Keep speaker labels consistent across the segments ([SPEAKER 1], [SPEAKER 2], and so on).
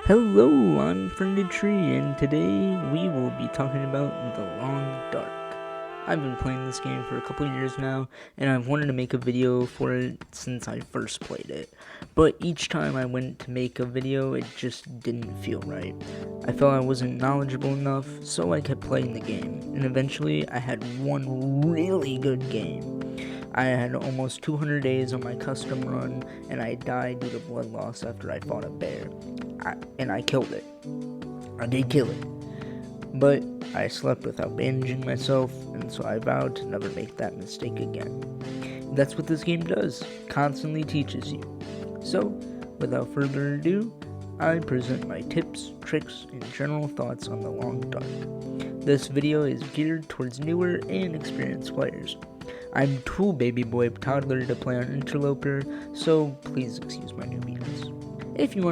[SPEAKER 1] Hello, I'm Friended Tree, and today we will be talking about The Long Dark. I've been playing this game for a couple years now, and I've wanted to make a video for it since I first played it. But each time I went to make a video, it just didn't feel right. I felt I wasn't knowledgeable enough, so I kept playing the game, and eventually I had one really good game. I had almost 200 days on my custom run, and I died due to blood loss after I fought a bear. And I killed it. I did kill it. But I slept without bandaging myself, and so I vowed to never make that mistake again. That's what this game does, constantly teaches you. So, without further ado, I present my tips, tricks, and general thoughts on The Long Dark. This video is geared towards newer and experienced players. I'm too baby boy toddler to play on Interloper, so please excuse my newbiness. If you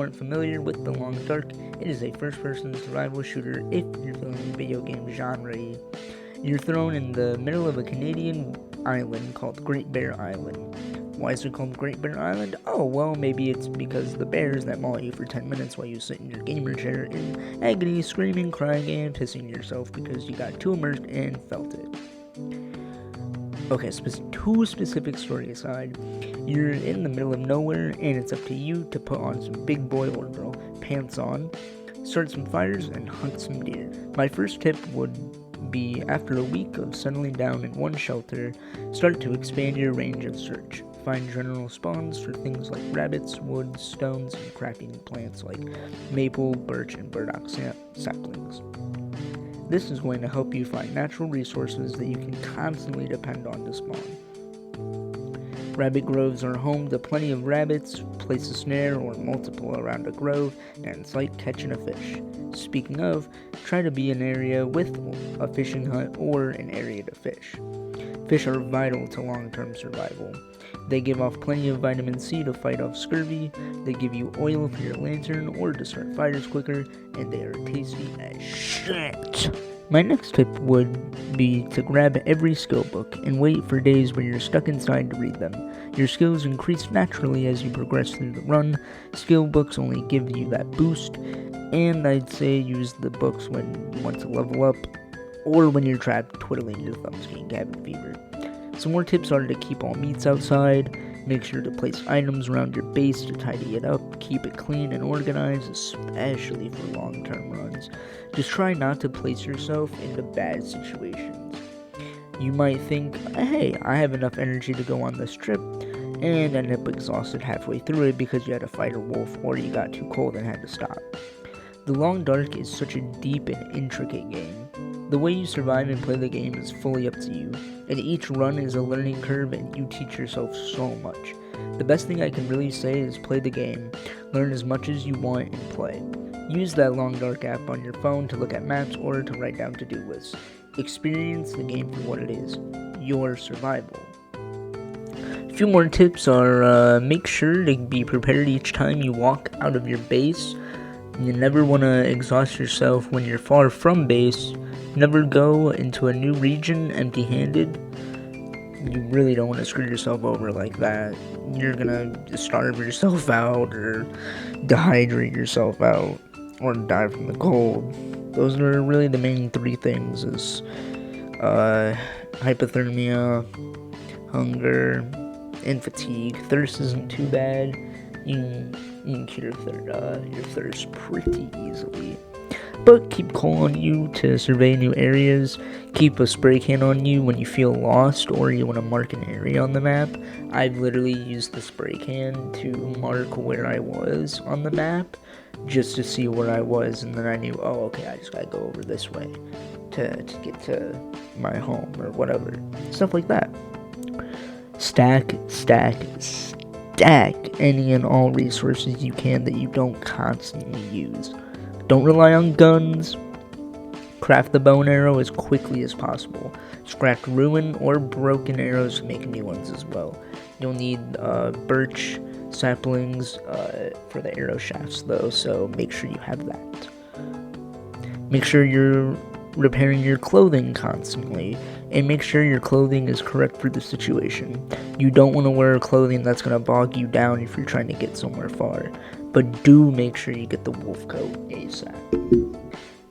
[SPEAKER 1] aren't familiar with The Long Dark, it is a first-person survival shooter if you're feeling the video game genre. You're thrown in the middle of a Canadian island called Great Bear Island. Why is it called Great Bear Island? Oh, well, maybe it's because the bears that maul you for 10 minutes while you sit in your gamer chair in agony, screaming, crying, and pissing yourself because you got too immersed and felt it. Okay, too specific story aside, you're in the middle of nowhere and it's up to you to put on some big boy or girl pants on, start some fires, and hunt some deer. My first tip would be, after a week of settling down in one shelter, start to expand your range of search. Find general spawns for things like rabbits, wood, stones, and crafting plants like maple, birch, and burdock saplings. This is going to help you find natural resources that you can constantly depend on to spawn. Rabbit groves are home to plenty of rabbits. Place a snare or multiple around a grove, and it's like catching a fish. Speaking of, try to be an area with a fishing hut or an area to fish. Fish are vital to long-term survival. They give off plenty of vitamin C to fight off scurvy, they give you oil for your lantern or to start fires quicker, and they are tasty as shit. My next tip would be to grab every skill book and wait for days where you're stuck inside to read them. Your skills increase naturally as you progress through the run. Skill books only give you that boost, and I'd say use the books when you want to level up or when you're trapped twiddling your thumbs getting cabin fever. Some more tips are to keep all meats outside, make sure to place items around your base to tidy it up, keep it clean and organized, especially for long-term runs. Just try not to place yourself into bad situations. You might think, hey, I have enough energy to go on this trip, and end up exhausted halfway through it because you had to fight a wolf or you got too cold and had to stop. The Long Dark is such a deep and intricate game. The way you survive and play the game is fully up to you, and each run is a learning curve and you teach yourself so much. The best thing I can really say is play the game, learn as much as you want, and play. Use that Long Dark app on your phone to look at maps or to write down to-do lists. Experience the game for what it is, your survival. A few more tips are make sure to be prepared each time you walk out of your base. You never want to exhaust yourself when you're far from base. Never go into a new region empty-handed. You really don't want to screw yourself over like that. You're gonna starve yourself out or dehydrate yourself out or die from the cold. Those are really the main three things, is hypothermia, hunger, and fatigue. Thirst isn't too bad. You can cure your thirst pretty easily. But keep coal on you to survey new areas. Keep a spray can on you when you feel lost or you want to mark an area on the map. I've literally used the spray can to mark where I was on the map just to see where I was, and then I knew, oh, okay, I just gotta go over this way to get to my home or whatever. Stuff like that. Stack any and all resources you can that you don't constantly use. Don't rely on guns. Craft the bow and arrow as quickly as possible. Scrap ruined or broken arrows to make new ones as well. You'll need birch saplings for the arrow shafts though, so make sure you have that. Make sure you're repairing your clothing constantly, and make sure your clothing is correct for the situation. You don't want to wear clothing that's going to bog you down if you're trying to get somewhere far. but do make sure you get the wolf coat ASAP.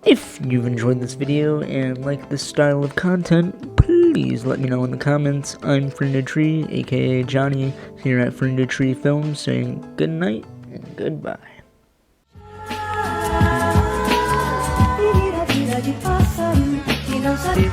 [SPEAKER 1] If you've enjoyed this video and like this style of content, please let me know in the comments. I'm Fernando Tree, aka Johnny, here at Fernando Tree Films, saying good night and goodbye.
[SPEAKER 2] De pássaro que não sabe